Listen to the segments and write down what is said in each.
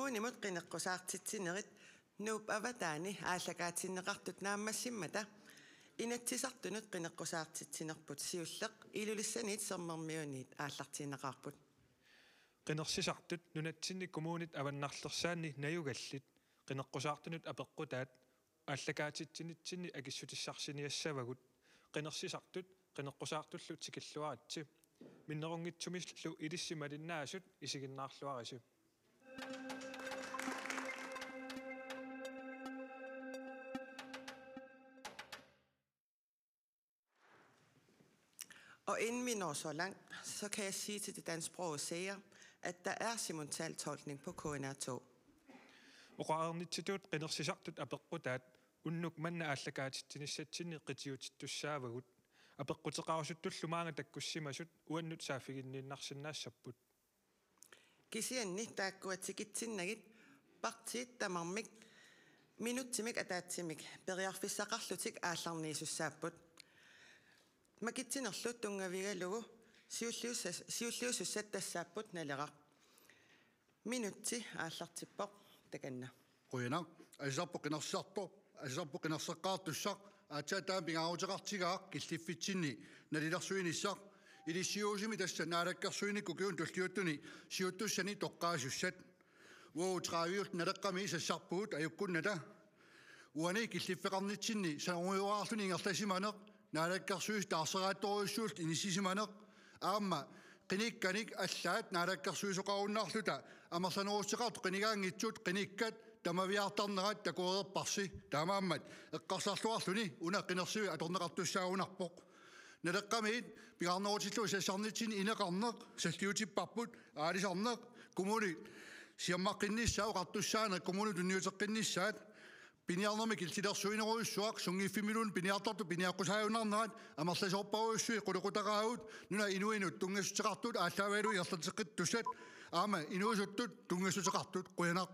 Immuunimut qinneqqusartitsinerit nuup avataani aallakaatineqartut naammassimmata inatsisartunut qinneqqusartitsinerput siulleq ilulissaniit sermermiuniit aallartineqarput qinnersisartut nunatsinni kommunit avannarlersaanni najugallit qinneqqusaartunut apeqqutaat ааллакаатитсинитсинни акиссутиссарсиниассавагут qinnersisartut qinneqqusaartullu tikilluaratsi миннерунгитсумиллу илиссималиннаасут исигиннаарлуараси Og inden vi når så langt, så kan jeg sige til det dansksprogede seere, at der er simultantolkning på KNR2. Oqaarnitsitut qinnersisartut apeqqutaat unnuk manna aallakaatitsinissatsinni qitiutittussaavagut apeqqutеqarusuttullumaanga takkussimasut uannut saafiginniinnarsinnaassarput Kisianni taakkuatikitsinagit partiit tamarmik minuttimik ataatsimik periarfissaqarlutik aallarniisussaaput makittinerlut tungavigalugu siulliusussattassaapput naleqaq minutti aallartippoq takanna Quyina asarpu qinersartu asarpu qinerseqqaartussaq aataataam pingaarutеqartigaaq killiffitinni nalilersuinissaq ilisiuusimi tassa naalakkersuinikku kiun tulliuttuni siuttussani toqqaasussat uutraviyut naleqqami sassarpuut ajukkunnata uani killiffeqarnitsinni sanuujuaarluni ingertasimaneq naalakkersuis taarseraattoruissuult inissisimaneq aamma qinikkanik allaat naalakkersuisoqarunnaarluta amersanurussiqart qinigaangitsut qinikkat tamaviartarnerat takuererparsi taamaammat eqqarsarluarluni una qinersivi atorneqartussaagunarpoq naleqqamiit pigarnerutillu sassarnitsin ineqarneq salliutipparput aalisarneq kumuli siammaqqinnissaau qartussaaneq kumuli tunniuteqqinnissaat piniarnermi kiltilersuineruissuaq sungiffimilun piniartartu piniaqqusaajunnarnerat amerlasorparuissui quluqutaqaavut nuna inuinut tungassutеqartut ааllaавалу иерлатеққиттусат аама инуусуттут tungassutеқартут қуянақ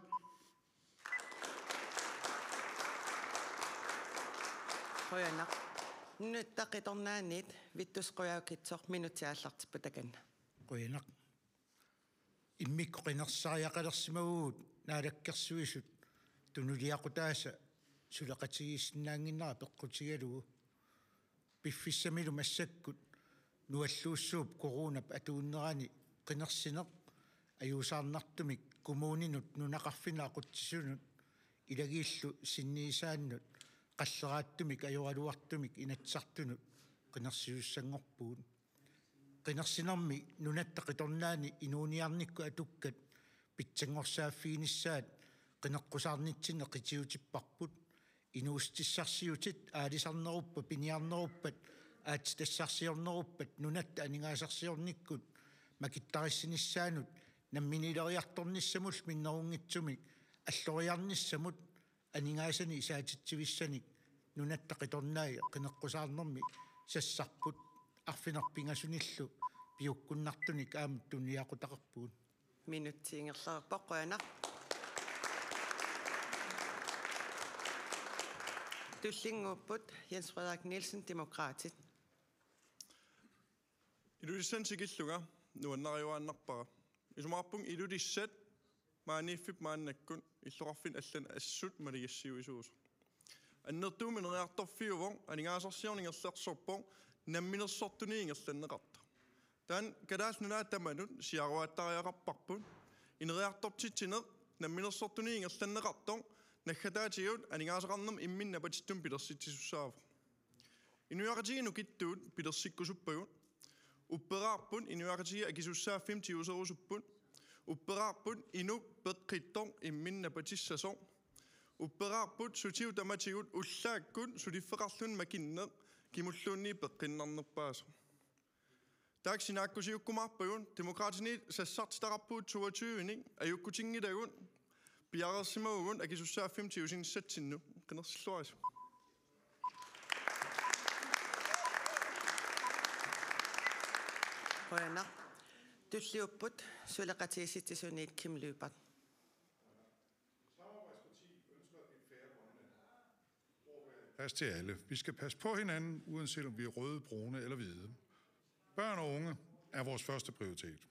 Højernaq. Nyt taqitornaanit vittusquyaukitsoq minutiaallartippu takanna. Quyinaq. Immikku qinersariaqalersimaguut naalakkersuisut tunuliaqutaasa sulaqatigissinnaanginnara peqqutigalugu piffissamilu massakkut nualluussuup corunap atuunnerani qinersineq ajuusaarnartumik kumuuninut nunaqarfinaaquttisunut ilagiillu sinniisaannut qalлeraattumik ajuraluartumik inatsartunut qinersiussangorpuun qinersinermi nunattaqitornaani inuuniarnikku atukkat pitsangorsaaffiinissaat qineqqusaarnitsinne qitiutipparput inuustissarsiutit aalisarneruppa piniarneruppat aatitassarsiorneruppat nunatta aningaasarsiornikkut makittarissinissaanut namminileriartornissamul minnerungitsumik alloriarnissamut aningaasani isaatitsivissanik nunattaqitornaai qineqqusaarnermi sassarput arfinarpingasunillu piukkunnartunik aamut tunniaqutaqarpuun Minuttiingerlerpoq quyanaq. Tullinguupput Jens Frederik Nielsen Demokraatit. Ilulissansikilluga nuannariuaannarpara isumarpung ilulissat maaniiffip maannakkun illoqarfin allan assut maligassiuisuus annertuumineриарторфиувор анигаасарсиорнингерлерсорпор намминерсортуниингерланнеқарта таан калааснунаатаманут сиаруааттариақарпарпут инериартортитсинеқ намминерсортуниингерланнеқартор наггатаатигут анигаасақарнерм имминна патиттум пилерситсисуссаава инуяқатигину киттуут пилерсиккусуппагут уппераарпут инуяқатиги акисуссааффим тиусерусуппут уппераарпут инук пеққиттор имминна патиссасор уппераарпут сутиу таматигут уллааккут сулиффеқарлун макиннеқ кимуллуунни пеққиннарнерпаасо таксинааккусиуккумаарпагун демократини сассартитақарпуут 22-ник аюккутингилагун пиарерсимагугун акисуссааффим тиусинissатсинну қинерсиллуарису Højernaq. Tulliupput suleqatigisitsisuniit Kim Lyberth. Pas til alle. Vi skal passe på hinanden, uanset om vi er røde, brune eller hvide. Børn og unge er vores første prioritet.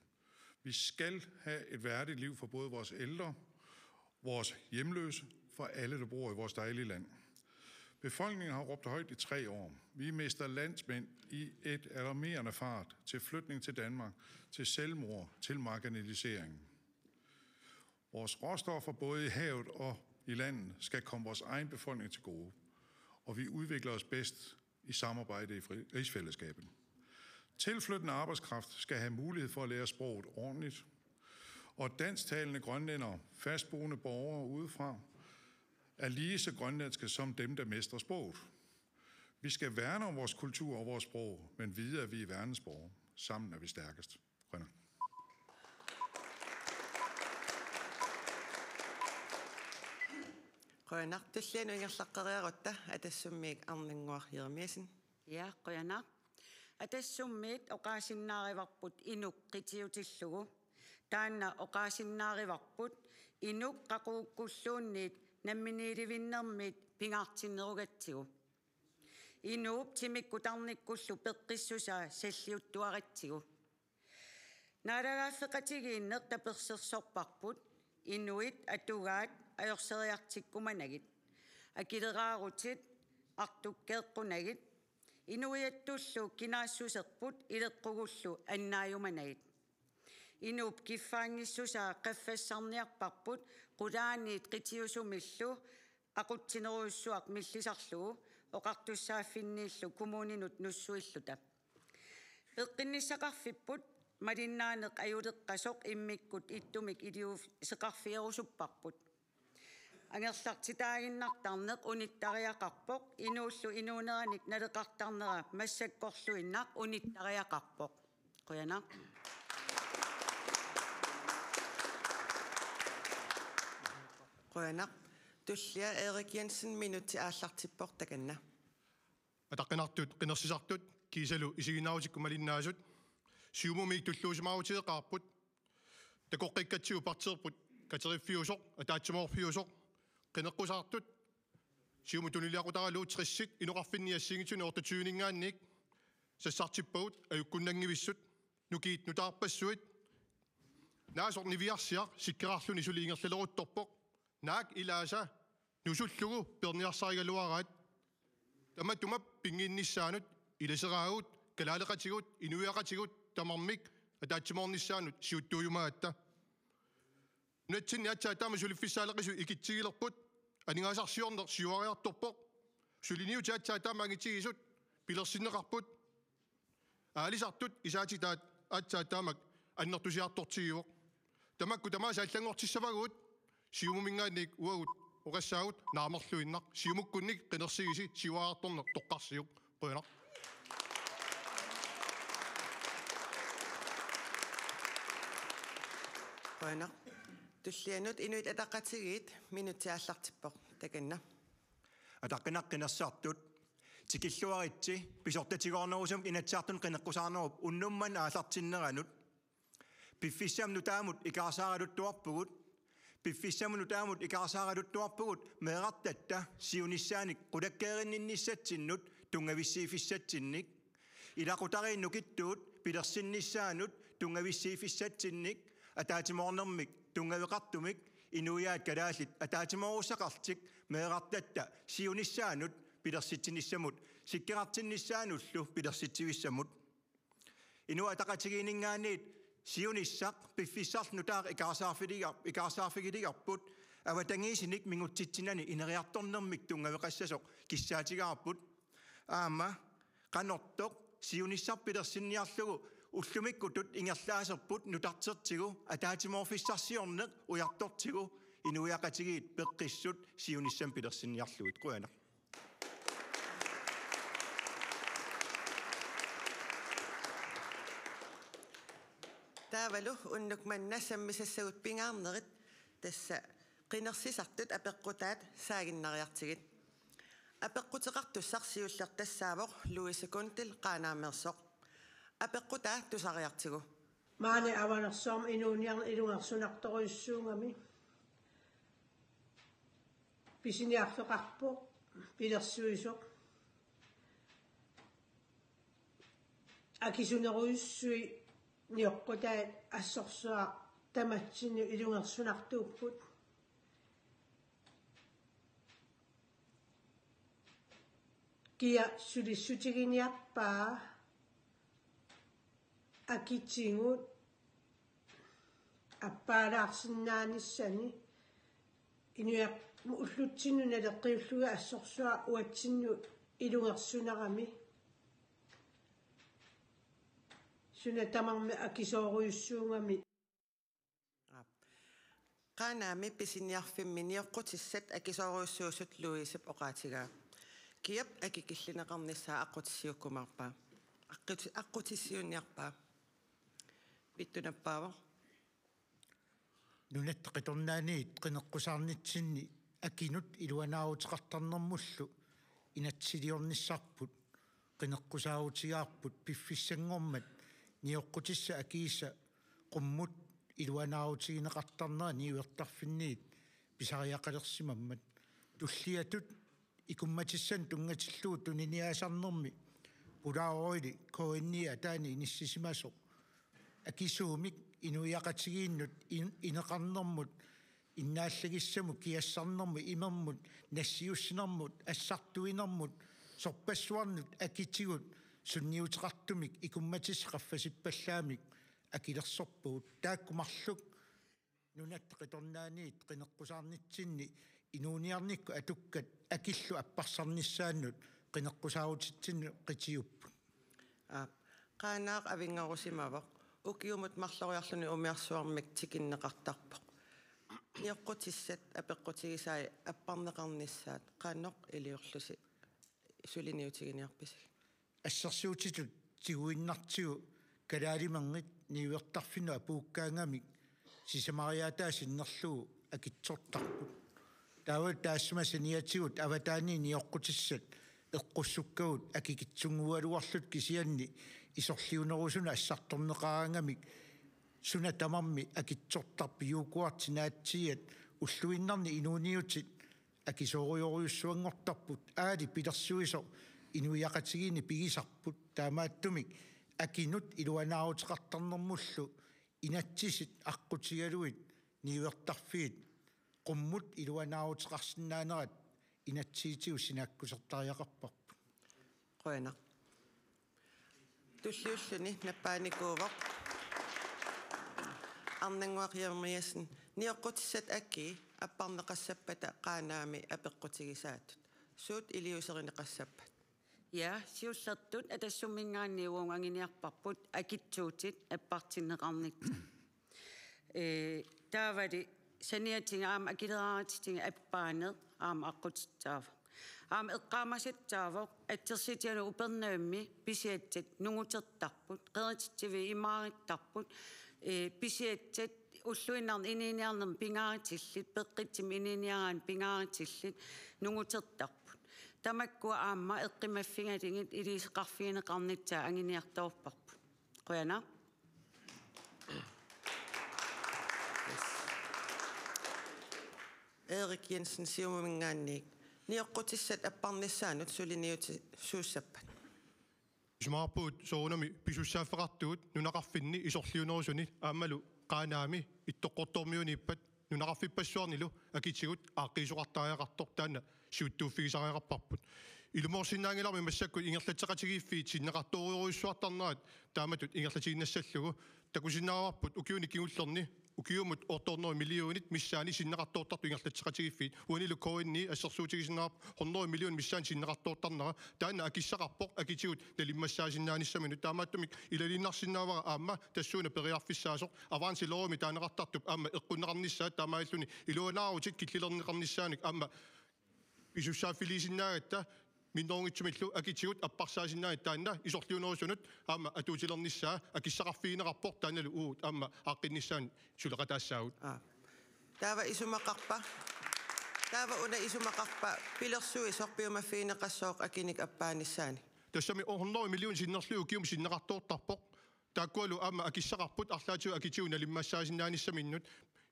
Vi skal have et værdigt liv for både vores ældre vores hjemløse, for alle, der bor i vores dejlige land. Befolkningen har råbt højt i 3 år. Vi mister landsmænd i et alarmerende fart til flytning til Danmark, til selvmord, til marginalisering. Vores råstoffer både i havet og i landet skal komme vores egen befolkning til gode, og vi udvikler os bedst i samarbejde i rigsfællesskabet. Tilflyttende arbejdskraft skal have mulighed for at lære sproget ordentligt, og dansktalende grønlændere, fastboende borgere udefra, er lige så grønlandske som dem, der mestrer sproget. Vi skal værne om vores kultur og vores sprog, men vide, at vi er verdensborgere. Sammen er vi stærkest. Grønland. Grønland, det siger nu ikke slakkeriarotta, at det som ikke anlænger hirmesen. Ja, Grønland. At det som ikke okasinnaarivarput inuqqitiutillugu. Taanna okasinnaarivarput inuqqaquukkulluunniit namminiilivinnermiit pingaartinnerugatsigu. Inuup timikkutarnikkullu peqqissusaa salliuttuaritsigu. Naadagaaffeqatigiinneq tapersersorparput inuit atugaat ajorseriartikkumanagit. Akilerarutit artukkeeqqunagit. Inuiattullu kinaassuserput ileqqugullu annaajumanagit. Inuup kiffaangissusaa qaffassarniarparput qulaaniit qitiusumillu aqutsineruussuaq millisarlugu oqartussaafinniillu kumuuninut nussuilluta. Peqqinissaqarfipput malinnaaneq ajuleqqasoq immikkut ittumik iliuuf seqarfierusupparput. Angerlartitaaginnartarneq unittariaqarpoq inuullu inuuneranik naleqartarnera massakkorluinnaq unittariaqarpoq. Quyana. Grønland, tullia Erik Jensen minutti aallartippoq takanna. Ataqinartut qinersisartut kiisalu isiginaarutikku malinnaasut siumumiik tulluusimaarutigeqarput takoqqikkatsigu parteerput kateriffiusoq ataatsimorfiusoq qineqqusartut siumu tuniliaqutaraluut 30 inoqarfinniassingituni ortatyyningaanniik sassartippagut ajukkunnangivissut nukiit nutaarpassuit naasorniviarsiaq sikkerarluni suliingerlaloruttorpoq naak ilaasa nusullugu perniarsarigaluaraat tamatuma pingiinnissaanut ilaseraagут kalaaleqatigut inuiaqatigut tamarmik ataatsimornissaanut siuttuujumaatta natsinni atsaataama suliffissaaleqisu ikitsigilerput aningaasarsiorner siuariartorpoq suliniuti atsaataama angitigisut pilersinneqarput aalisartut isaatitaat atsaataamak annertusiartortigivoq tamakku tamaasaallangortissavaguut siumumingaannik uagut oqassaagut naamerluinnaq siumukkunnik qinersigisi siuariartorner toqqarsiuq qoyna. Grønland, tullianut inuit ataqatigiit minutti aallartippoq takanna. Ataqqinnaqqinersartut tikilluaritsi pisortatigoornerusum inatsartun qineqqusarnerup unnumman aallartinneranut piffissam nutaamut ikaarsaaraluttuarpugut piffissam nutaamut ikaarsaaraluttuarpugut meeqartatta siunissaanik qulakkeerinninnissatsinut tungavissiifissatsinnik ilaqutariinnukittuut pilersinnissaanut tungavissiifissatsinnik ataatimornermik tungaveqartumik inuiaat kalaallit ataatimorusaqartik meeqartatta siunissaanut pilersitsinnissamut sikkerartinnissaanullu pilersitsivissamut inua ataqatigiiningaanniit siunissaq piffissarnutaaq ikaarsaarfigiligarput avatangiisinik mingutsitsinani ineriartornermik tungaveqassasoq kissaatigaarput aama qanortoq siunissarpilersinniarlugu ullumikkutut ingerlaaserput nutartertigu ataatimorfissarsiorneq ujartortigu inuiaqatigiit peqqissut siunissam pilersinniarluit quana. Taavalu unnukmanna sammisassagut pingaarnerit tassa qinersisartut apeqqutaat saaginnariartigit. Apeqqutеqartussar siullertassaavoq Louise Kuntil qaanaamersoq. Apeqqutaa tusariartigu. Maani avanersoom ilungarsunartoruissuungami. Pisiniarfeqarpoq pilersuisoq. Akisuneruissui nioqqutaat assorsuaq tamatsinu ilungersunartuupput kia sulissutiginiarpaa akitingut аппаалаарсинаанissani инуяқ уллутсинну налеққиуллуга ассорсуа уатсинну илунгерсунарами суна тамарми акисооруйуссуунгами qaanaami pisiniarfimminiorqutissat akisooruussuusut luisip oqaatigaa kiap akikillineqarnissaa aqutissiukkumarpaa aqutissiunniarpaa pittunappaava нунат қиторнаани қинеққусаарнитсинни акинут илуанаавутеқартарнэрмуллу инатсилиорниссарпут қинеққусаавутигаарпут пиффиссангормат ниоққутисса акиисса қуммут илуанаавутигинеқартарнера ниуертарфинниит писариақалерсимаммат туллиатут икумматиссан тунгатиллуу туниниаасарнэрми пулаароили коинниа таани иниссисимасо акисуумик инуяқатигииннут инеқарнэрмут иннааллагиссаму киассарнэрму имермут нассиуссинэрмут ассартуинэрмут сорпассуарнут акитигут сунниутеқартумик икумматис қаффасиппаллаамик акилерсорпуут тааккумарлук нунат қиторнааниит қинеққусаарнитсинни инууниарникку атуккат акиллу аппарсарниссааннут қинеққусаавутитсинну қитиуппут qaanaaq avingarusимавақ укиумут марлориарлуни умиарсуармик тикиннеқартарпоқ ниоққутиссат апеққутигисаи аппарнеқарнissaат qaannoq илиорлуси сулиниутигиниарписиг ассерсиутитут тигуиннартигу калаалимангит ниуертарфину апууккаангамик сисамариатаа синнерлугу акитсортарпут таавал таассумасаниатигут аватаани ниоққутиссат эққуссуккагут акикитсунгуалуарлут кисианни исорлиунерусуна ассарторнеқараангамик суна тамарми акитсортарпи юукуартинаатсиат уллуиннарни инууниутит акисоориориуссуангортарпут аали пилерсуисо инуиақатигини пигисарпут таамааттумик акинут илуанааутеқартарнэрмуллу инатсисит аққутигалуит ниуертарфиит қуммут илуанааутеқарсинаанерат инатсиитигу синааккусертариақарпарпу qoina tulliulluni nappaanikuvaq arnanguaqiarmiassen niоqqutissat akki apparneqassapata qaanaami apeqqutigisaatut suut iliuserineqassappat ja siussertut atassummingaanniuunganginiarparput akitsuutit appartinneqarnik taavali saniatinga aama akileraatitinga appaaneq aama aqutitsaava aama eqqaamasittaavoq attersitianu upernaammi pisiattat nungutertarput qeritittivi imaarittarput pisiattat уллуиннарни ининиарнерм пингааритиллит пеққитсим ининиарaan пингааритиллит нугутерtarput тамаккуа аама эққимаффингалингит илисеқарфигинеқарнитсаа ангиниарторпарпут қуяна Erik Jensen siumingaanniik niоqqutissat apparnissaanut suliniuti suussappat Smaarpuut soonami pisussaaffeqartugut nunaqarfinni isorliunerusuni aammalu qaanaami ittoqqortormiuniippat nunaqarfippassuarnilu akitigut aaqqiisuqartaariaqartor taanna siuttuuffigisariaqarparput ilumorsinnaangilarmi massakkut ingerlatseqatigiiffiit sinneqartoriuruissuartarnerat taamatut ingerlatiginnassallugu takusinnaarparput ukiuni kingullerni ukiumut ortorneri millionit missaani sinneqartoortartu ingerlatseqatigiiffiit uanilu koinni assersuutigisinnaar 100 million missaan sinneqartoortarnera taanna akissaqarpoq akitigut talimmassaasinnaanissami taamaattumik ilalinnarsinnaavara aamma tassuuna periarfissaasoq avansilerumi taaneqartartup aamma eqqunneqarnissaat taamaalluni iluanaarutit killilerneqarnissaanik aamma pisussaaffiliisinnaaгаtta миннорунгитсумиллу акитигут аппарсаасиннаани таанна исорлиунерусунут аама атуутилернissaа акиссақарфигинеқарпор тааналу уут аама ааққиннissaан сулеқатаассаагут таава исумақарпа таава уна исумақарпа пилерсуи сорпиумаффигинеқассооқ акиник аппаанissaани тассами 100 миллион синнерлуу киум синнеқартоортарпоқ тааккуалу аама акиссақарпут арлаатиу акитиу налиммассаасиннааниссаминнут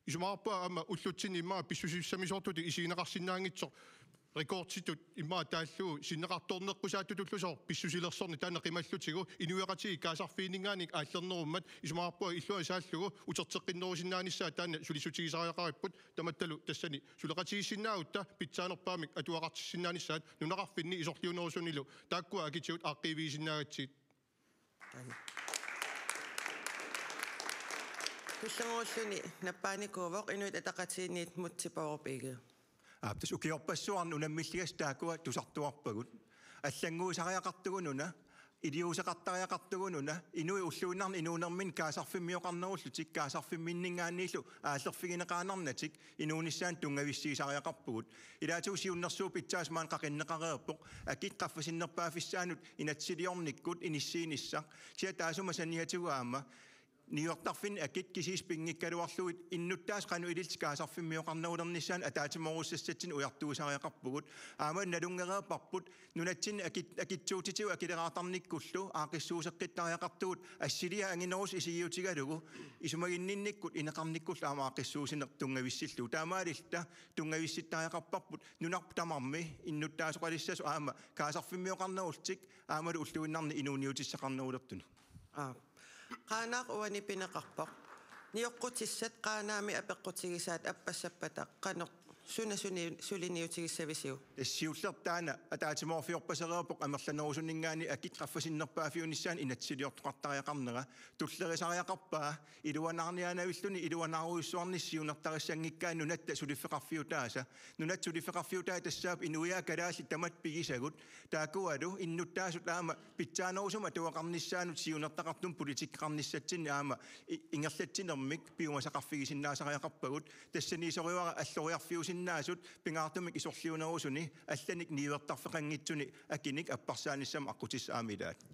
исумаарпаа аама уллутсинни иммаа писсусиссамисоортути исигинеқарсиннаангитсоқ rekordtitut imma taallu sinneqartorneqqusaattutullusor pissusilersorni taanneqimallu inuiqati kaasarfiiningaani aallernerummat isumaarpua illua saallugu uterteqqinnorisinnaanissa taanne sulisutigisariaqaripput tamattalu tassani suleqatigissinnautta pitsaanerpaamik atuaqartissinnaanissat nunaqarfinni isorliunerusunilu taakkua akitiut aqqiviisinnaagatsiit Tussanguulluni nappaanikuuvoq inuit ataqatiinniit mutsipoorpiigeu. Aptas ukiorpassuarnu unammilligas taakua tusartuarpagut. Аллангуусариақартугунуна илиусеқартариақартугунуна инуи уллуиннарни инуунермин каасарфиммиоқарнеруллутик каасарфимминнингааннииллу ааллерфигинеқаанарнатик инуунissaан тунгависсиисариақарпугут илаатуусиуннэрсуу питсаасмаан қақиннеқареерпоқ акит қаффасиннерпаафиссаанут инатсилиорниккут иниссииниссақ сиа таасума саниатугаама Niuartarfin akit kisiispingikkaluarluit innuttaas qanu ilits kaasarfimmiuqarnaulernissaan ataatimorussatsin ujartuusariaqarpugut aama nalungereeparput nunatsin akitsuutitiu akileraartarnikkullu aaqissuuseqqittariaqartugut assilia anginerus isigiutigalugu isumaginninnikkut ineqarnikkull aama aaqissuusiner tungavissillu taamaalilta tungavissittariaqarparput nunartamarmi innuttaasoqalissasu aama kaasarfimmiuqarnerultik aamalu ulluinnarni inuuniutissaqarnerulertuni Qaanaaq uani pineqarpoq niuqqutissat qaanaami apeqqutigisaat appassapata qanoq suna suliniutigissavisiu Tassiullertaana ataatimorfiorpasereepoq amerlanerusunningaani akit qaffasinnерпаафиунissaан inatsiliortuqartariaqarnera tullerisariaqarpaa iluanaarniaanavilluni iluanaaruissuarnissiunertariссангиккаан nunatta suliffeqarfiutaasa nunat suliffeqarfiutaa tassaap inuiaa kalaalli tamat pigisagut taakualu innuttaasut aama pitsaanerusuma tuaqarnissaanut siunertaqartum politikqarnissatsin aama ingerlatsinermik piumasaqarfigisinnaasariaqarpagut tassaniisoriuara alloriarfiusinnaasut pingaartumik isorliunerusuni allanik niuertarfeqanngitsuni akinik apparsaanissam aqutissaamilaat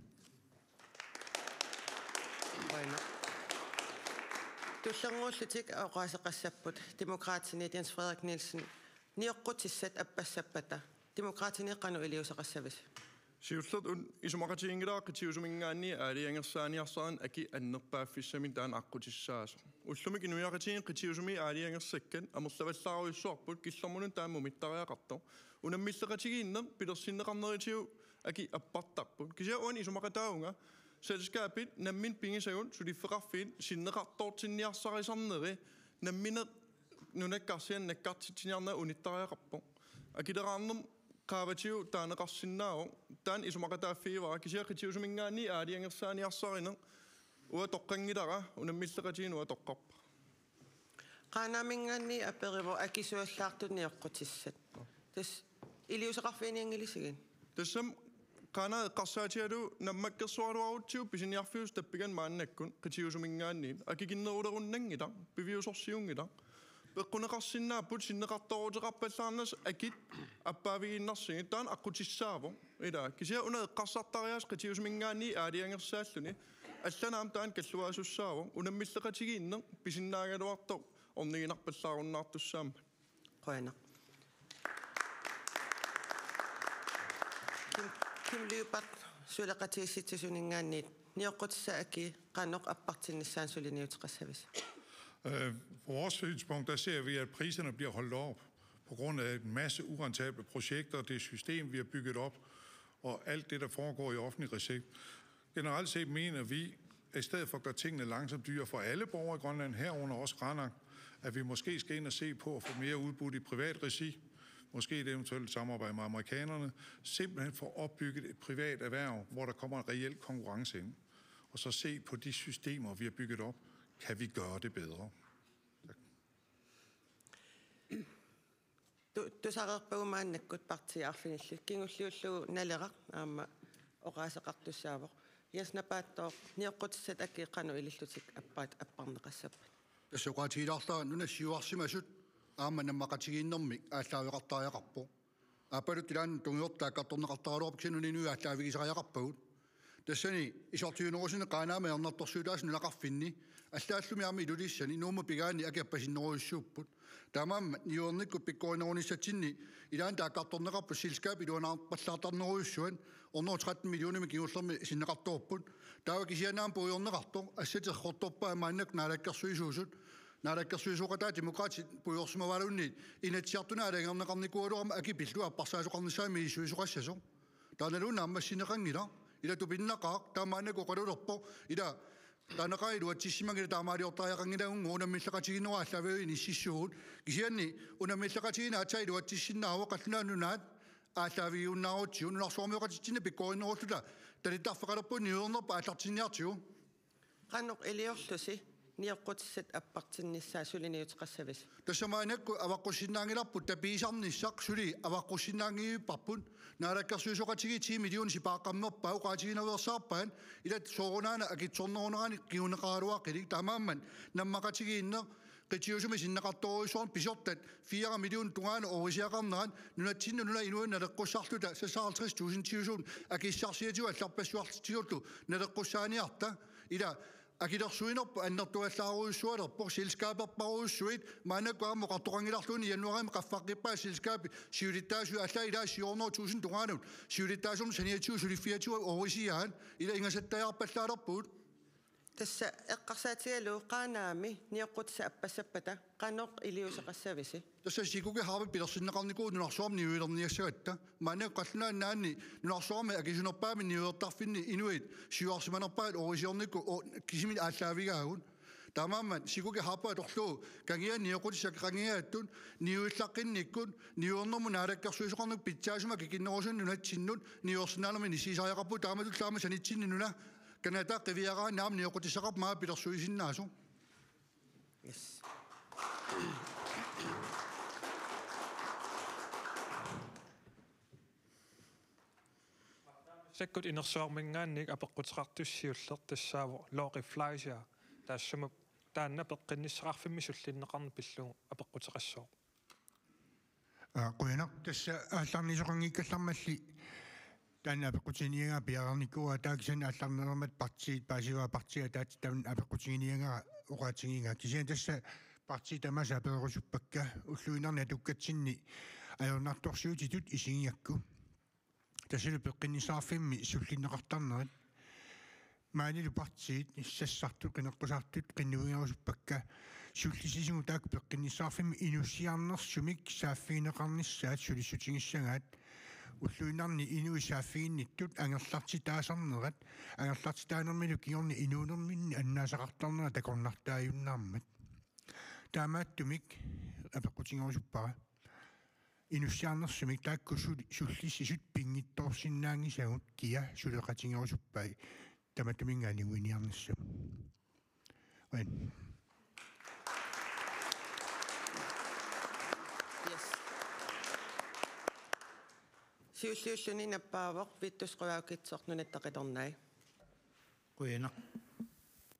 Tussanguullutik oqaaseqassapput demokraatiniit Jens Frederik Nielsen niuqqutissat appassapata demokraatiniiqqanu iliuseqassavis Siullet isumaqatiingilaaqqitiusumingaanni aaliangersaaniarsaan aki annerpaaffissamin taan aqutissaas. Ullumik inuiaqatiin qitiusumi aaliangersakkan amerlavallaaruissuarput killermunun taammumittariaqarto. Unammilleqatigiinner pilersinneqarneritiu aki appartarput. Kisia uan isumaqataunga selskaapit nammin pingisagun suliffeqarfiin sinneqartoortinniarssarisarneri nammine nunakkarsian nakkartitiniarna unittariaqarpo. Akileraarnem Kavatiu taaneqarsinnaao taan isumaqataaffiivara kisiaqitiusumingaanni aaliangersaaniarsariner ua toqqangilara unammilleqatiin ua toqqarpa qaanaamingaanni aperivo akisuallaartunniuqqutissat tas iliuseqarfiiniangilissigin tassam qaana eqqarsaatialu nammakkersualuaruttiu pisiniarfius tappigan maannakkun qitiusumingaanniin akikinnerulerunnangila piviusorsiungila Beqquneqarsinnaaput sinneqartoruteqarpallaarnas akit appaaviginnarsigit taan aqutissaavo ila kisia una eqqarsartariaas qitiusumingaanni aaliangersaalluni allanaam taan kalluaasussaavo unammilleqatigiinner pisinnaagaluartoq orniginarpallaarunnaartussaama qoina Kim Lyupat suleqatiissitsisuningaanniit niuqqutissa aki qanoq appartinnissaan suliniuteqassavis Fra vores synspunkt, der ser vi, at priserne bliver holdt op på grund af en masse urentable projekter, det system, vi har bygget op, og alt det, der foregår i offentlig regi. Generelt set mener vi, at i stedet for at gøre tingene langsomt dyre for alle borgere i Grønland, herunder også Qaanaaq, at vi måske skal ind og se på at få mere udbudt i privat regi, måske et eventuelt samarbejde med amerikanerne, simpelthen for at opbygge et privat erhverv, hvor der kommer en reel konkurrence ind, og så se på de systemer, vi har bygget op. Kan vi gøre det bedre? Du sareerpaumaannakkut partiarfinillu kingulliullugu naleqaq aama oqaaseqartussaaavoq yasnapaattoq niuqqutissat akiiqqanu ilillutik appaat apparneqassappat Tassuqaatiilaarlaa nunassiuarsimasut aama nammaqatigiinnermik ааllaaviqartaariaqarpo aapalut ilaan tungiortaakkartorneqartaraluarpik sinuninu ааllaavigisariaqarpagut tassani isortiunerusine qaanaama ernertorsuulaas nunaqarfinni аллааллуми аами илулиссани нуума пигаани акиаппасиннеруйуссууппут таамаама ниуерникку пиккоринерунissatsinni илаан тааккарторнеқарпу силскаап илуанаарпаллаартарнеруйуссуан орноо 13 миллионими киуллерми синнеқарторпут таава кисианаам пуйорнеқарто ассатерхорторпаа мааннак наалаккерсуисуусут Naalakkersuisuqataa demokraatit puyorsumavalunni inatsiartuna alangernaqarnikualuarma akipillu apparsaasuqarnissaami isuisuqassaso taanaluunna ammassineqangila ila tupinnaqaaq taamaanaku qalulerpo ila taanaqailu atsissimangila taamaaliortaajaqangilagungu unammillaqatiginnera allaaviuini ississugut kisianni unammillaqatigina atailu atsissinnaawa qallunaannunaat ааллаавигиуннаарутсиу нунарсуармиоқатитсина пиккориннеруллута талиттарфеқалерпу ниуернерпа ааллартинниартиу qannoq iliorlusi niaqqutissat appartinnissaa suliniutqassavис тассамаанакку аваққуссиннаангиларпут тапиисарниссақ сули аваққуссиннаангииппарпут наалаккерсуисоқатиги 10 миллион сипааққаммерпаа уқаатигинавиерсаарпаан илат соорунаана акитсорнерунерани киунеқаралуаққилик таамаамман наммақатигииннер qitiusumi sinnaqartoruissuarn pissortat 4 million tungaana orisiaqarneran nunatsinnu nuna inuun naleqqussaarluta 66000 tiusuun akissarsiatiu allarpassuartitiullu naleqqussaaniarta ila akilersuinerpa annertuallaaruissualerpo selskaaperparuissuit maanakkuarmu qartoqangilarluuni januarimi qaffaqqippa selskaapi siulittaasu alla ila 700,000 tungaanut siulittaasum saniatiu sulifiatiu orisiaan ila ingasattajaarpallaalerpuut тасса эққарсаатигалу qaanaami niaqqutissa аппассаппата qanoq iliuseqassavisi тасса сикуги хаави пилерсиннеқарникуу нунарсуарми ниуилерниассагатта маана қаллунааннаанни нунарсуарми акисунерпаами ниуертарфинни инуит сиуарсиманерпаат орисиорникку кисими ааллаавигаагун таамааммат сикуги хаапаат орлуу кангиа ниоқутисак кангиааттун ниуиллаққинниккун ниуернэрму наалаккерсуисоқарнук питсаасума кикиннерусун нунатсиннут ниуерсинаалерми нисисааяқарпу тааматуллаама санитсинни нуна Canada riviera naam neoqutissaqap maa pilersuisinnaasu. Yes. Sekkut inersuarmingaannik apeqqutiqartussiulleq tassaavo looqi flaisia taassuma taanna peqqinnisaqarfimmi sullinneqarni pillugu apeqqutiqassoo. Qoyanaq tassa aallarnisoqangiikkallarmalli таана апеккутиниага пиарникуа тааксан алларнермат партиит паасива партиа таат таун апеккутиниага оqaатигинга кисиан тасса парти тамаса аперерусуппакка уллуинарна туккатсинни аёрнарторсуутитут исигиакку тассалу пеққиннисаарфимми суллиннеқартарнерит маанилу партиит иссассартут қинеққусаартут қиннуиарусуппакка суллисисигу таак пеққиннисаарфимми инуссиарнерсумик сааффигинеқарниссаат сулиссутигиссагаат уллуинарни инуисааффигинниттут ангерларти таасарнерат ангерларти таанермилу киорни инуунерминни аннаасақартарнера такорнартааюннаармат таамааттумик апеққутингорусуппара инуссиарнерсумик таакку суллиссисут пингитторсиннаангисагут кия сулеқатингорусуппай таматумингаани уиниарниссу вэн siulliulluni nappaavoq vittusquaukitsornunattaqilornai kuina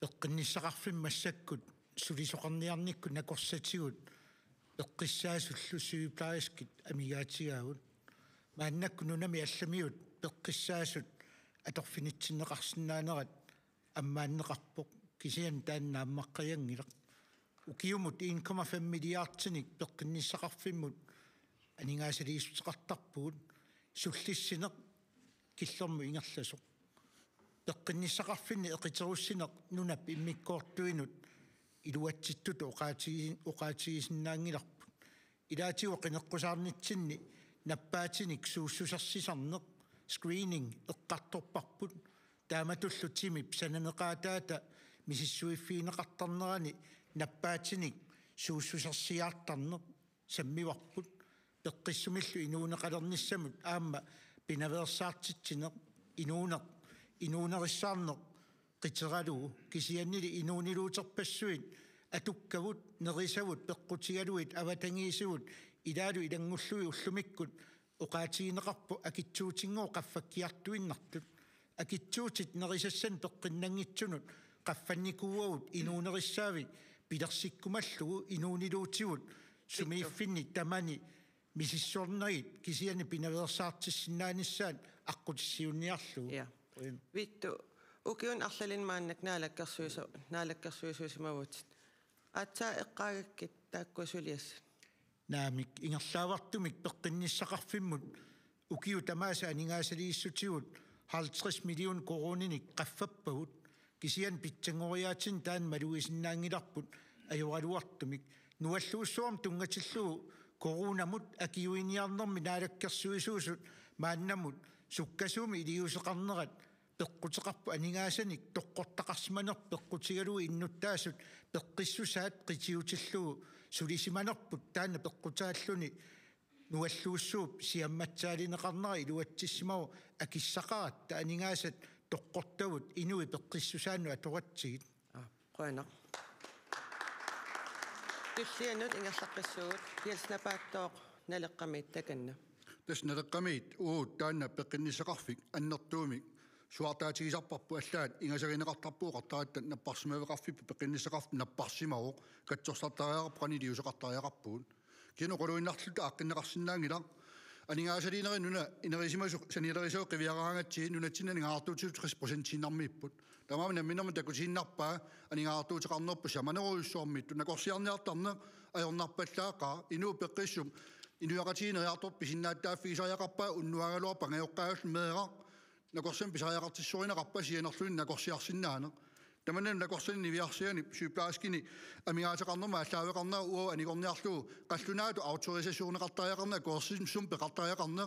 eqqinnisaqarfimmassakut sulisoqarniarnikku nakorsatigut eqqissaasullusuiplaaskit amigaatigaavut maannakku nunami allamiut peqqissaasut atorfinitsinneqarsinnaanerat ammaanneqarpoq kisian taannaammaqqayangileq ukiumut 1,5 milliartinik peqqinnisaqarfimmut aningaasaliissuteqartarpugut sullissineq killermu ingerlasoq peqqinnisaqarfinni eqiterussineq nunap immikkoortuinut iluatsittut oqaatigisinnaangilarput ilaatigu qineqqusaarnitsinni nappaatinik suussusarsisarneq screening eqqartorparput taamatullutimip sananeqaataata misissuiffiineqartarnerani nappaatinik suussusarsiaartarneq sammivarput peqqissumillu inuuneqalernissamut aamma pinaversaartitsineq inuunerissaarneq qiteralugu kisiannili inuuniluuterpassuit atukkavut nerisavut peqqutigaluit avatangiisugut ilaalu ilangullui ullumikkut oqaatigineqarpu akitsuutinngoo qaffakkiartuinnartut akitsuutit nerisassan peqqinnangitsunut qaffannikuuagut inuunerissaavi pilersikkumallugu inuuniluutigut sumiiffinni tamani misissornerit kisiani pinaversaartissinnaanissaan aqqutissiunniarlugu vittu ukiun arlalinmaannak naalakkersuisuusimavut atsaa eqqaagakkit taakkusulias naamik ingerlaavartumik peqqinnisaqarfimmut ukiu tamaasa aningaasaliissutigut 50 million koroninik qaffappagut kisian pitsangoriaatin taan maluisinnaangilarput ajuraluartumik nualluussuam tungatilluu koronamut akiuiniarnermi naalakkersuisuusut maannamut sukkasuumi iliuseqarnerat peqqutеqarpu aningaasаник toqqortaqarsmaner peqqutigalui innuttaasut peqqissusaat qitiutilluu sulisimanerput taanna peqqutaalluni nualluussuup siammatsaalinеqarnera iluatsissimaru akissaqarat taaningaasat toqqortavut inui peqqissusaannu atoratsigit qoana tullianut ingerlaqqissuut pialsnapaattoq naleqqamiit takanna tasnaleqqamiit uut taanna peqqinnisseqarfik annertuumik suartaatigisarparpu allaat ingasarineqartarpuuqartaattat napparsimaveqarfippu peqqinnisseqarf napparsimaruq katsorsartariaqarpu qaniliuseqartariaqarpuun kinoqoluinnarluta aqqinneqarsinnaangila aningaasaliinerin inerisimasuk sanilerisau qiviaraangatsiin nunatsinani ngaartuutiut 30% tamaam namminermu takusiinnarpaa aningaartuutiqarnerpu samaneruissuarmittu nakorsiarniartarne ajornarpallaaqa inuu peqqissum inuaqatiineriartor pisinnaаттааффигисариақарпаа уннуагалуар пангаёққаагал меэра накорсам писариақартиссуинеқарпа сианерлуин накорсиарсиннаане таманнам накорсани нивиарсиани сюплааскини амигаатеқарнерма аллаавеқарнаа уа аникорниарлуу қаллунаату ауторисасионеқартариақарнаа коорсимсум пеқартариақарне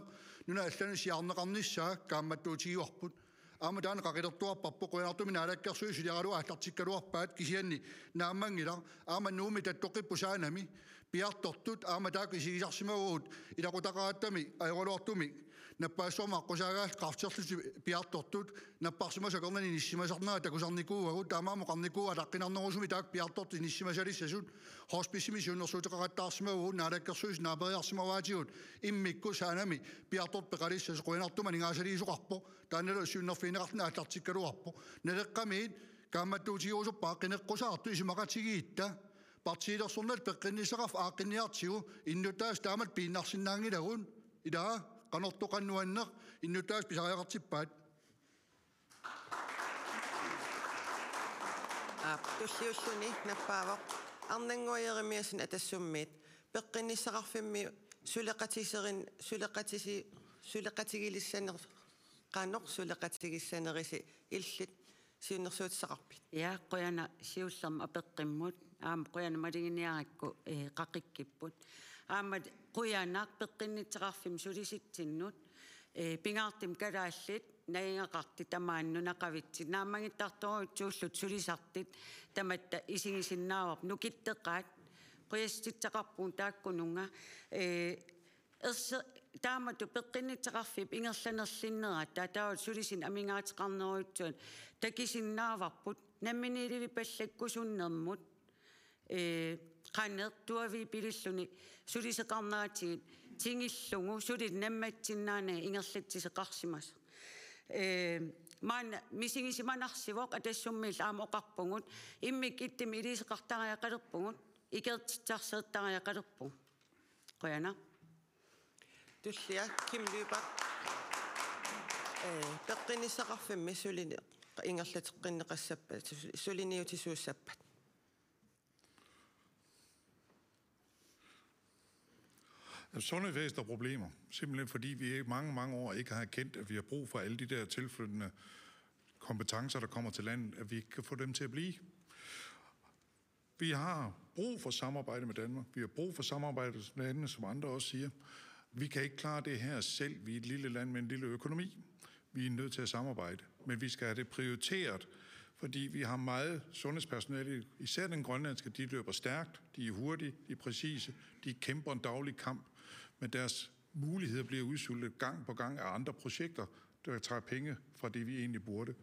нуна аллани сиарнеқарниссаа каамматтуутигиуарпут аама таана қақилертуарпарпо қуянартуми наалаккерсуи сулиаралуа аллартиккалуарпаат кисианни нааммангила аама нууми таттоқиппу саанами пиартортут аама таак исигисарсимагуут илақутақааттами аеролуартуми наппаассуармаа қусаагаал қартерлути пиартортут наппарсимасакернани ниссимасарнаа такусарникууагу таамааму қарникууа таққинарнерусуми таак пиарторти ниссимасалиссасут хосписими суннерсуутеқараттаарсимагуу наалаккерсуис наапериарсимаваатигут иммикку саанами пиарторт пеқалиссас қуянартума нингаасалиисоқарпо тааннала сюннерфинеқарна аллартиккалуарпо налеққамиит каамматтуутигуусуппаа қинеққусаарту исимақатигиитта партиилерсорнал пеққиннисеқарф ааққинниартигу иннутаас таамат пииннарсиннаангилагун илаа qanортоқаннуаннеқ иннутаас писариақартиппаат туллиуллуни наппаавоқ арнангуаеримиасин атассуммиит пеққиннисеқарфимми сулеқатигилиссанер qanoq сулеқатигиссанериси иллит сиуннерсуутсақарпит я qoyana siullerma apeqqimmut aam qoyana malinginiarikku qaqikkipput aammat qoyanak peqqinnitseqarfim sulisittinnut pingaartim kalaallit naingaqarti tamaannunaqavitsit naamangittartoruutsuullut sulisartit tamatta isingisinnaavap nukitteqaat qoyassitseqarpuun taakkununga таамату пеққиннитеқарфип ингерланерлиннера таатаават сулисин амингаатеқарнеруутсуан такисиннааварпут намминиливи паллаккусуннермут qanneq tuavi pililluni suliseqarnaatигит тингиллугу сулит намматсиннаана ингерлатсисеқарсимас маана мисигисиманарсивоқ атассуммил аама оқарпугут иммик иттими илисеқартариақалерпугут икертитсарсеэттариақалерпу qoyana tullia kimlyupa peqqinnisseqarfimmi sulini ingerlateqqinneqassappat suliniutisuussappat Sundhedsvæsenet har problemer, simpelthen fordi vi i mange år ikke har kendt, at vi har brug for alle de der tilflyttende kompetencer, der kommer til landet, at vi ikke kan få dem til at blive. Vi har brug for samarbejde med Danmark. Vi har brug for samarbejde med landene, som andre også siger. Vi kan ikke klare det her selv. Vi er et lille land med en lille økonomi. Vi er nødt til at samarbejde, men vi skal have det prioriteret, fordi vi har meget sundhedspersonale, især den grønlandske, de løber stærkt, de er hurtige, de er præcise, de kæmper en daglig kamp, men deres muligheder bliver udsultet gang på gang af andre projekter, der tager penge fra det, vi egentlig burde.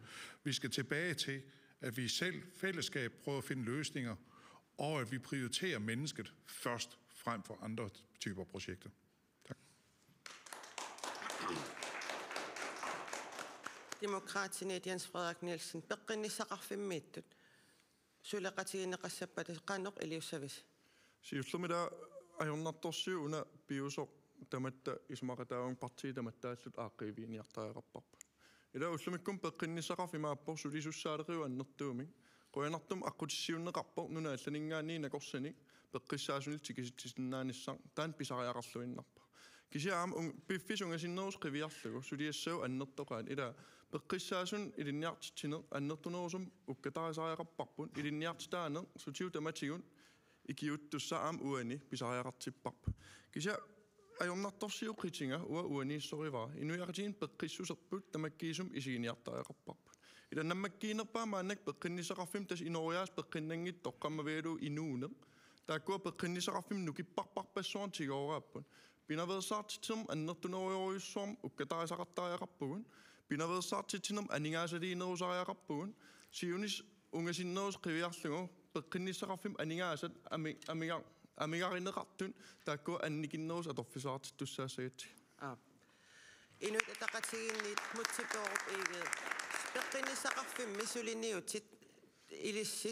Vi skal tilbage til, at vi selv fællesskab prøver at finde løsninger, og at vi prioriterer mennesket først frem for andre typer projekter. Tak. Demokraatine Jens Frederik Nielsen peqqinnisseqarfimmiittut suleqatigineqassappat qannoq iliussavis siullumila ajornartorsiuuna piusoq tamatta ismaqataavun partii tamattaallut aaqqiiviiniartariaqarparpa ila ullumikkum peqqinnisseqarfimaappo sulisussaaleriu annertuumik qoyanartum aqqutissiunneqarpo nuna allaningaanni nakorsani peqqissaasunil tikisittisinnaanissar taan pisariaqarluinnarpa kisiaam piffisungasinnerus qiviarlugu suliassau annertoqaan ila peqqissaasun ilinniartittineq annertunerusum ukkatarisariaqarparpun ilinniartitaaneq sutiu tamatigun ikiuttussaam uani pisariaqartipparpa kisa ajornartorsiu kritinga uaniissoriva inuiaqatiin peqqissuserput tamakkiisum isiiniartariaqarparpa ila nammakkiinerpaamaannak peqqinnisaqarfim tas inoriaas peqqinnangit toqqammavialu inuuneq taakkua peqqinnisaqarfim nukipparparpassuan tigooraappan pinaversaartitsum annertunerujoriussuarm ukkatarisaqartariaqarpugun pinaversaartitsinum aningaasaliinerusariaqarpugun siunis ungasinnerus qiviarlugu peqqinnisaqarfim aningaasat amigaarineqartun taakkua annikinnerus atorfisaartittussaasagati inut ataqatiginnit mutsipeorup iigeet peqqinnisaqarfim misuliniutit ilissi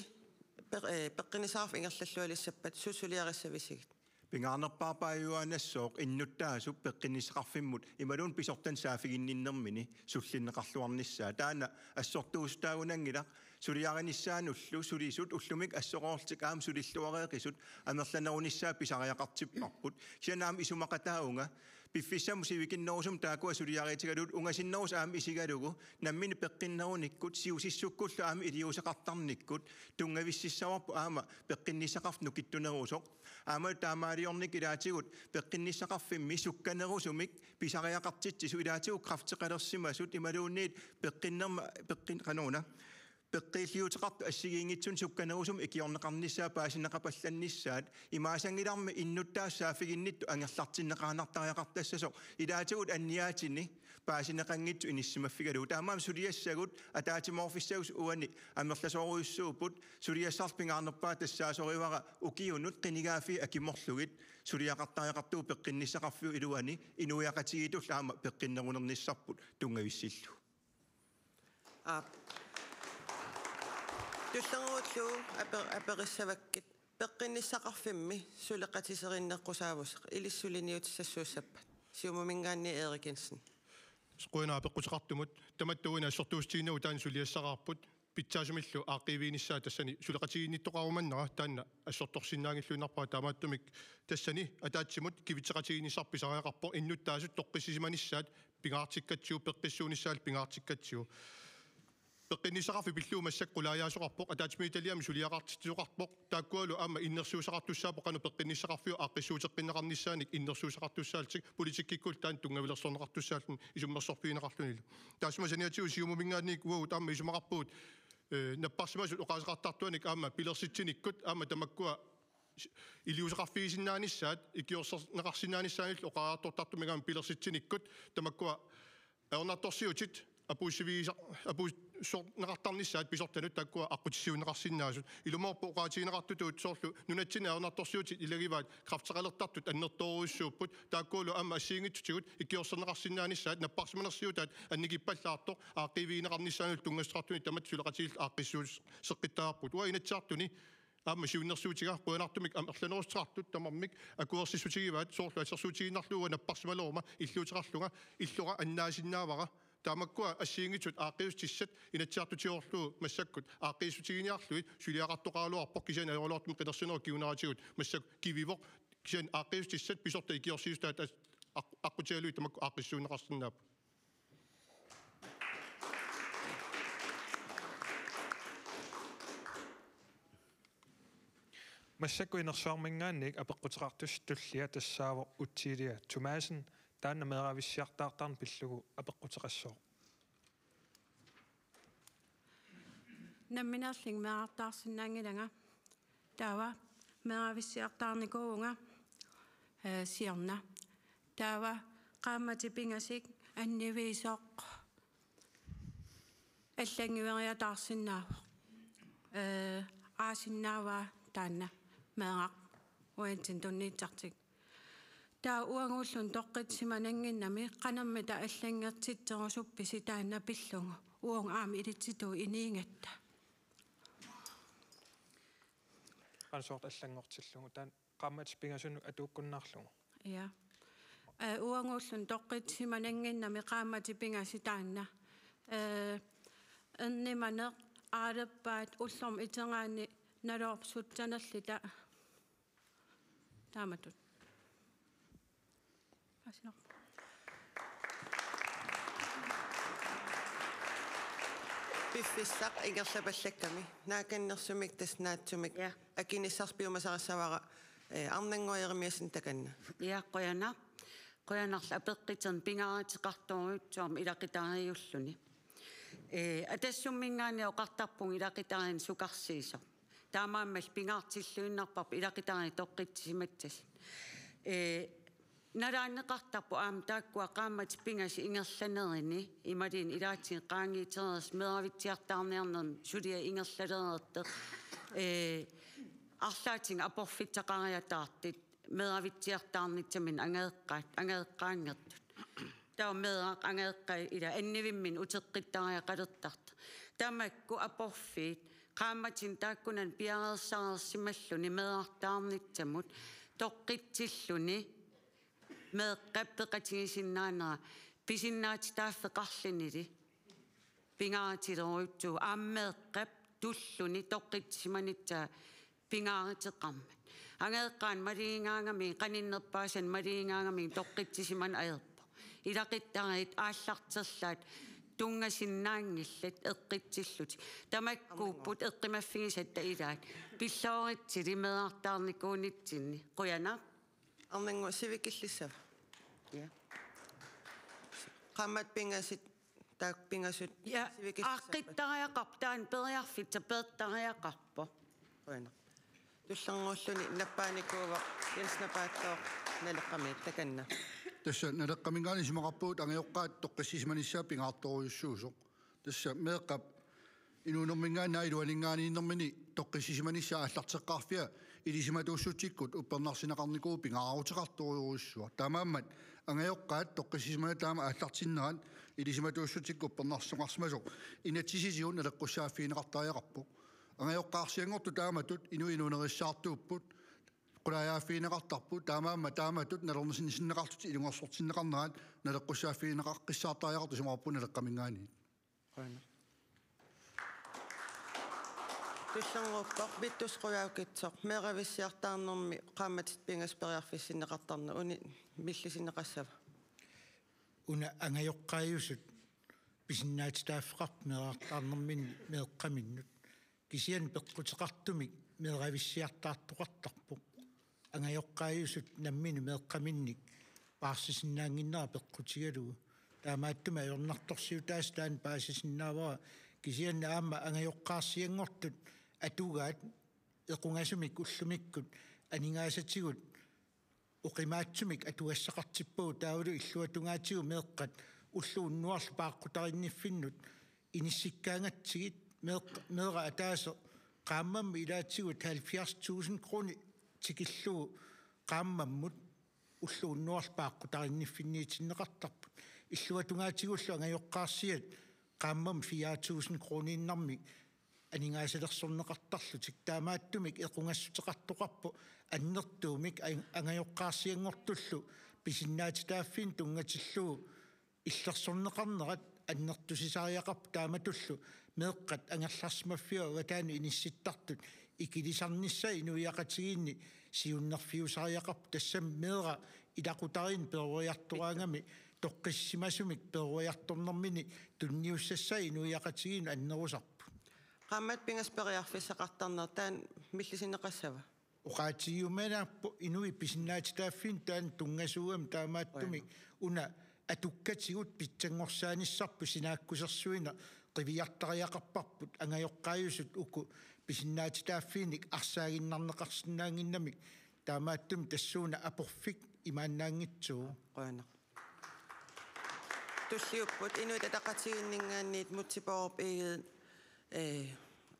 peqqinnisaqarf ingerlallualissappat susuliarissavisigit Pingaarnerpaapaajuanassooq innuttaasup peqqinnisaqarfimmut imaluun pisortan saafiginninnermini sullinneqarluarnissaa taana assortuustaagunangilaq suliarinissaanullу sulisut ullumik assoqoortik aam sulilluareeqisut amerlanerunissaa pisariaqartipparput sianaam isumaqataaunga piffissam sivikinnerusum taakua suliariitigalut ungasinnerus aam isigalugu nammini peqqinnerunikut siusissukkullu aam iliuseqartarnikkut tungavississawarpu aama peqqinnisaqarf nukittunerusoq aama taamaaliornik ilaatigut peqqinnisaqarfimmi sukkanerusumik pisariaqartitsisu ilaatigu krafteqalersimasut imaluunniit peqqinnerma peqqinqanuuna peqqilliuteqartu assigiingitsun sukkanerusum ikiorneqarnissaa paasineqapallannissaat imaasangilarmi innuttaassaafiginnittu angerlartinneqaanartariaqartassasoq ilaatigut anniaatini paasineqangitsu inissimaffigalu taamaam suliassagut ataatimorfissagus uani amerlasoruissuuput suliassarpingaarnerpaa tassaasoriwara ukiunut qinigaafi akimorlugit suliaqartariaqartuu peqqinnisaqarfiu iluani inuiaqatigitull aama peqqinnerunernissarput tungavissillu Tullanguullu aperissavakkit peqqinnisaqarfimmi suleqatiserinneqqusaavusaq ilissuliniutissassuussappat siumumingaanni Erikensen Squina peqqutiqartumut tamattuuna assortuustiinau taan suliassaqarput pitsaasumillu aaqiviinissaa tassani suleqatiginnittoqarumannera taanna assortorsinnaangilluinarpaa taamaattumik tassani ataatsimut kivitseqatiginnissarpisariaqarpo innuttaasut toqqissisimanissaat pingaartikkatsiu peqqissuunissaal pingaartikkatsiu peqqinnisaqarfi pilluumassak qulaajaasuqarpoq ataatimiitaliam suliaqartitsuqarpoq taakkualu aama innersuusaqartussaapoq qanu peqqinnisaqarfiu aaqqissuuteqqinneqarnissaanik innersuusaqartussaaltik politikkikul taan tungavilersorneqartussaallun isummersorfiinaqarlunil taasmasaniatiu siumumingaannik uau taama isumaqarpuut napparsimasut oqaasaqartartuanik aama pilersitsinikut aama tamakkua iliuseqarfiisinnaannissaat ikiorsorneqarsinnaannissaanil oqaartortartumigaam pilersitsinikut tamakkua aornartorsiutit apuussorneqartarnissaat pisortanut takkua aqutissiuneqarsinnaasut ilumorpo oqaatigineqartutuut soorlu nunatsina aornartorsiutit ilagivaat krafteqalertartut annertoruissuupput taakkuulu aama assiingitsutigut ikiorsorneqarsinnaannissaat napparsimanersiutaat annikippallаарtoq aaqiviineqarnissaanul tungassaqartuni tamat suleqatigil aaqqissuus seqqittaarput ua inatsiartuni aama siunnersuutiga quanartumik amerlanerusteqartut tamarmik akuersissutigivaat soorlu assersuutiginnarluuga napparsimalorma illuuteqarlunga illora annaasinnaavara taamakkua assiingitsut aaqqisustissat inatsiartutiorlu massakkut aaqqisutigiниarluit suliaqartoqaaluarpoq kisan ajorluartum qinersineru kiunaratigut massak kivivoq kisan aaqqisustissat pisorta ikiorsiustaat aqutialuit tamakku aaqqissuuneqarsinnaap Masakku inersuarmingaannik apeqqutiqartus tullia tassaavo utsiilia Tumasen taanna meeravissiartaartarn pillugu apeqqutiqassoo Namminarling meartaarsinnaangilanga taava meeravissiartaarnikuunga siorna taava qaamatipingasik anniviisoq аллангивериатаарсиннаава ааsinnaava таанна меэрақ уантин тунниитсартик таа уангууллун тоққитсиманангиннами қанаммита аллангертитсерусупписи таанна пиллугу уонг аами илитситуу иниингатта ансорт аллангортиллугу таан qaammatipingasunu atuukkunnaarlugu ja уангууллун тоққитсиманангиннами qaammatipingasi таанна энниманеқ аалеппаат уллорм итенгаани налоорсутсанерлита тааматут асинер Piffissaq ingerlapallakami naakannеrsumik tasnaattumik акинissарпиумасарissавара арнангуаермиасин таканна. Иаққуяна қуянарла апеққитern пингаратеқарторуутсуарма илақитаариуллуни. Атассуммингаани оқартарпун илақитаарин сукарсиисо. Таамааммал пингаартиллуиннарпарпа илақитаари тоққитсиматсас. Нарааннеқартарпу аама тааккуа qaammat pingaси ингерланерини ималин илаатин qaangiiterers медавитсиартаарниарнерм сулия ингерлалерерте арлаатин апорфиттақариатаартит медавитсиартаарнитсамин ангаеққаангертут таа медаақ ангаеққай ила аннивиммин утеққиттариақалертарта тамакку апорфит qaammatin taakkunan piarersaarerssimalluni medaartaarnitsamut toqqitsilluni meeqqappeqatigisinnaanera pisinnaati taaffeqarlinili pingaatileruutsu aammeeqqap tulluni toqqitsimanitsa pingaariteqqarmat angeeqqaan maliingaangami qaninnerpaasan maliingaangami toqqitsisiman aerpo ilaqittarit aallarterlaat tungasinnaangillat eqqitsillut tamakkuupput eqqimaffigisatta ilaat pillooritili medaartaarnikuunitsinni quyana арнангу сивикиллиссава qaammat pingasit taak pingasut aaqittariaqartaan periarfitta peettariaqarpo quyana туллангууллуни наппааникуува килснапааттоо налеққамиит таканна тасса налеққамингаани симақарпуут ангиоққаат тоққиссисманиссаа пингаартторуйуссуусоқ тасса меэққап инуунэрмингаанаа илуанингааниннэрмини тоққиссисманиссаа аллартеққарфиа илисиматууссутиккут уппернарсинақарникуу пингаарутеқарторуйуруссуа таамааммат ангиоққаат тоққиссисмана таама аллартиннеран илисиматууссутикку уппернарсоқарсимасоқ инатсисисиун налеққуссааффиинеқартариақарпу ангиоққаарсиангорту тааматут инуинунериссаартууппут qulajaafiineqartarput taamaamma taamatut nalernisinneqartut ilungersortinneqarneraat naleqqussaaffiineqaqqissaartariaqartu simarappu naleqqamingaani туллангууппақ биттусқуяукитсоқ меэрависсиартаарнэрми qaammatit pingasperiarfissinneqartarna uni millisineqassava una angajоққаажусут писиннаатитааффеқарп меэраартаарнэрмин меэққаминнут кисиан пеққутеқартумик меэрависсиартаартоқартарпу ангajоққаажусут наммини меэққаминник паарсисиннаангиннера пеққутигалугу таамааттума аёрнарторсиутаас таан паасисиннаавара кисиан аама ангajоққаарсиангортут атугаат эқунгасумик уллумиккут анингаасатигут оқимаатсумик атуассақартиппуу таавалу иллуатунгаатигу меэққат уллууннуарлу пааққутаринниффиннут иниссиккаангатсигит меэра атаасо qaamammi ilaatigut 70,000 krone tikilluu qaamammut ulluunnuarpaaqqutarinniffinniitinneqartarput illuatungaatигуллу ангajоққаарсиат qaamam 4,000 kroniinnarmi анингаасалерсорнеқартарлутик таамааттумик эқунгассутеқартоқарпу аннертуумик ангajоққаарсиангортуллу писиннаатитааффин тунгатиллуу иллерсорнеқарнерат аннертусисариақарпу тааматуллу меэққат ангерларсимаффиа ватаани инисситтартут икилисарнisса инуиақатигиинни сиуннерфиусариақарпу тассам меэра илақутарин перуиартораангами тоққиссимасумик перуиарторнэрмини тунниуссассаа инуиақатигиин аннерусарпу qaammat pingasperiarfissaqartarner taan millisineqassava оqaatigiumaanaarpu инуи писиннаатитааффин таан тунгасуугам таамааттумик уна атуккатигут питсангорсааниссарпу синааккусерсуина qiviyartariaqarparput angajоққаажусут уку писиннаатитааффиник арсаагиннарнеқарсинаангиннамик таамааттум тассууна апорфик имааннаангитсуу qoana туллиуппут инуит атақатигиннингаанниит мутсипооп иигит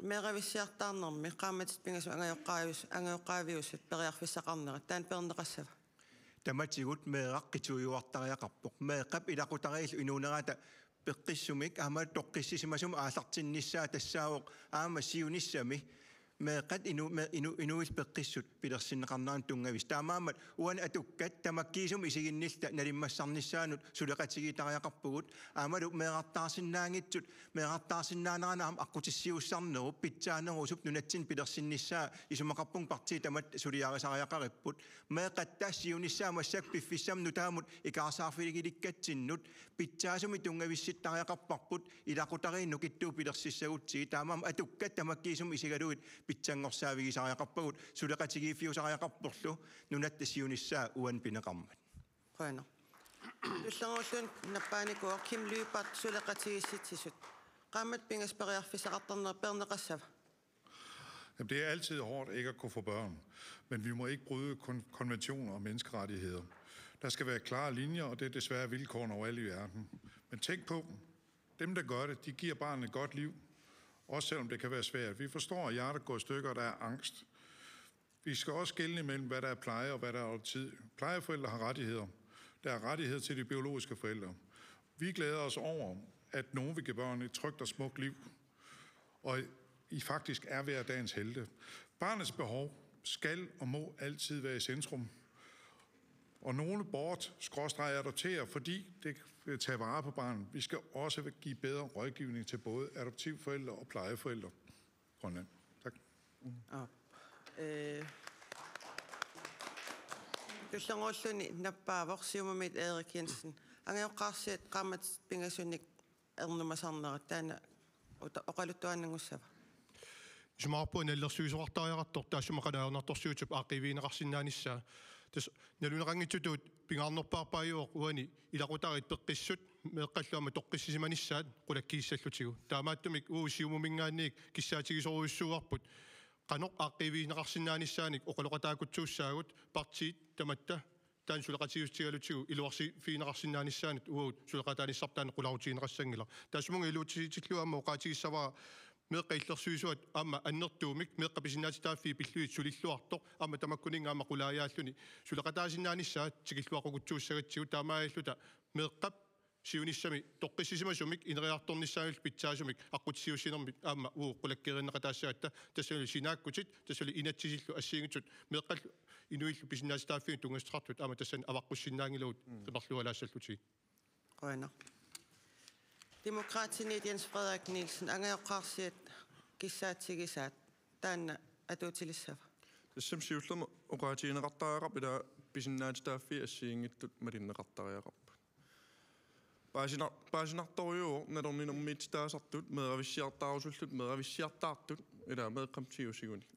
меэрависсиартаарнэрми qaammatit pingasu angajоққаавиусут периарфиссақарнера таан пернеқассава таматигут меэққитуйуартариақарпоқ меэққап илақутариил инуунераата пеққиссумик аама тоққиссисимасум аалартинниссаа тассаавоқ аама сиуниссами meeqat inuil peqqissut pilersinneqarnaan tunggavis taamaammat uan atukkat tamakkiisum isiginnilta nalimmassarnissaanut suleqatigitariaqarpugut aamalu meeqartaarsinnaangitsut meeqartaarsinnaaneranaam aqqutissiussarneru pitsaanerusup nunatsin pilersinnissaa isumaqarpung partii tamat suliarisariaqaripput meeqattaassiunnissaa massak piffissam nutaamut ikaarsaarfiligilikkatsinut pitsaasumi tungavissittariaqarparput ilaqutariinnukittuu pilersissagutsi taamaam atukkat tamakkiisum isigaluit питсангорсаавигисариақарпагут сулеқатигииффиусариақарпорлу нунат тассиунissaa уан пинеқармат Qana. Tullangulun nappaanikuor Kim Lypart suleqatigissitisut. Qammat pingasperiarfisaqartarner perneqassava. Jamen, det er altid hårdt ikke at kunne få børn, men vi må ikke bryde konventioner og menneskerettigheder. Der skal være klare linjer, og det er desværre vilkårene overalt i verden. Men tænk på, dem der gør det, de giver barnet et godt liv, også selvom det kan være svært. Vi forstår, at hjertet går i stykker, og der er angst. Vi skal også skelne imellem, hvad der er pleje og hvad der er tid. Plejeforældre har rettigheder. Der er rettigheder til de biologiske forældre. Vi glæder os over, at nogen vil give børn et trygt og smukt liv, og I faktisk er hverdagens helte. Barnets behov skal og må altid være i centrum. Og nogle adopterer, fordi det vil tage vare på barnet. Vi skal også give bedre rådgivning til både adoptivforældre og plejeforældre. Grønland. Tak. Tullanguluni nappaavor siumamit Erik Jensen. Angeoqqarsiat qammat pingasunnik ernumasarnera taana oqaluttuannangussava. Sumаарpua nallersuisuartariaqartor taassumaqanaarnartorsuutup aaqiviineqarsinnaanissa tas naluneqangitsutut pingaarnerpaarpaajuoq uani ilaqutarit peqqissut meeqqalluama toqqissisimanissaat qulakkiissallutigu taamaattumik uusiumumingaanniik kissaatigisoruissuuarput qanoq aaqiviineqarsinnaanisaanik oqaloqataakutsuussaagut partiit tamatta taan suleqatigistigalutigu iluarsi fiineqarsinnaanissaanit uut suleqataanissartaan qulautiineqassangila taasmunga iluutigitilluamma oqaatigissavaa meeqqaillersuisuat amma annertuumik meeqqapisinnaatitaaffii pilluit sulilluartoq amma tamakkuningaama qulaajaalluni suleqataasinnaanissa tigilluaqugutsuussagatsigu taamaailluta meeqqap siunissami toqqissisimasumik ineriartornissaanul pitsaasumik aqutsiussinermit amma qulakkerinneqataassaatta tassuli sinaakkutit tassuli inatsisillu assiingitut meeqqal inuillu pisinnaatitaaffii tungastrartut amma tassan avaqqussinnaangiluut qiparlualaassallutiit Qana. Demokraatsinit Jens Frederik Nielsen angeoqqarsiat kissaatigisaat taanna atuutilissava. Tassam siullama oqaatiineqartariaqarp ila pisinnaatitaaffii assiingittut malinneqartariaqarp. Paasinartoriuo nalerninermiit taasartut meeravissiartaarusullut meeravissiartaartut ila meeqqamtiusiguni.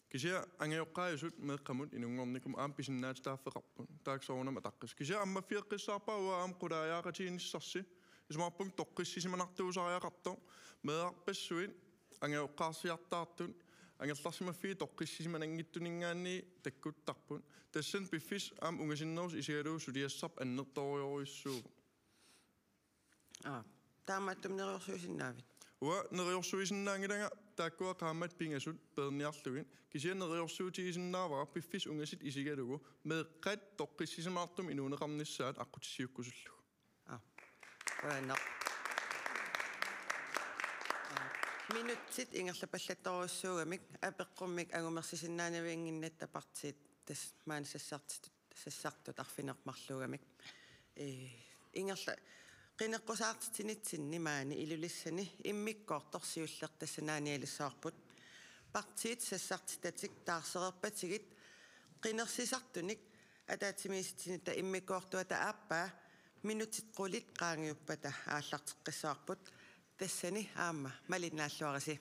Kisia angeoqqaajusut meeqqamut inungornikum aam pisinnaatitaaffeqarput taaksoornama taqqis. Kisia amma fiiqqissaarpaa aam qulaajaaqatiinissarsi ismaarpung toqqissisimanartuusariaqartor meearpassuit angeoqqaarsiartaartut angerlarsimaffii toqqissisimananngittuningaanni takkuttarput tassan piffis aam ungasinnerus isigaluu suliassarp annertoriorissuu Taamaattum neriorsuisinnaavit. Ua neriorsuisinnaangilanga taakkua qaammat pingasut perniarlugin kisia neriorsuutigisinnaavara piffis ungasit isigalugu meeqqat toqqissisimaartum inuuneqarnissaat aqutisiukkusullu. Qana. Minutsit ingerlapallattoruussuugamik apeqqummik agumersisinnaanaviinginnatta partiit tas maanisassartut arfinermarluugamik. Ingerla qineqqusaartitinitsinni maani ilulissani immikkoortorsiullertassanaanialissaarput partiit sassartitatik taarsererpatigit qinersisartunik ataatimiisitsinita immikkoortuata aappaa minutit qulit qaangiuppata aallarteqqissaarput tassani aamma malinnaalluarisi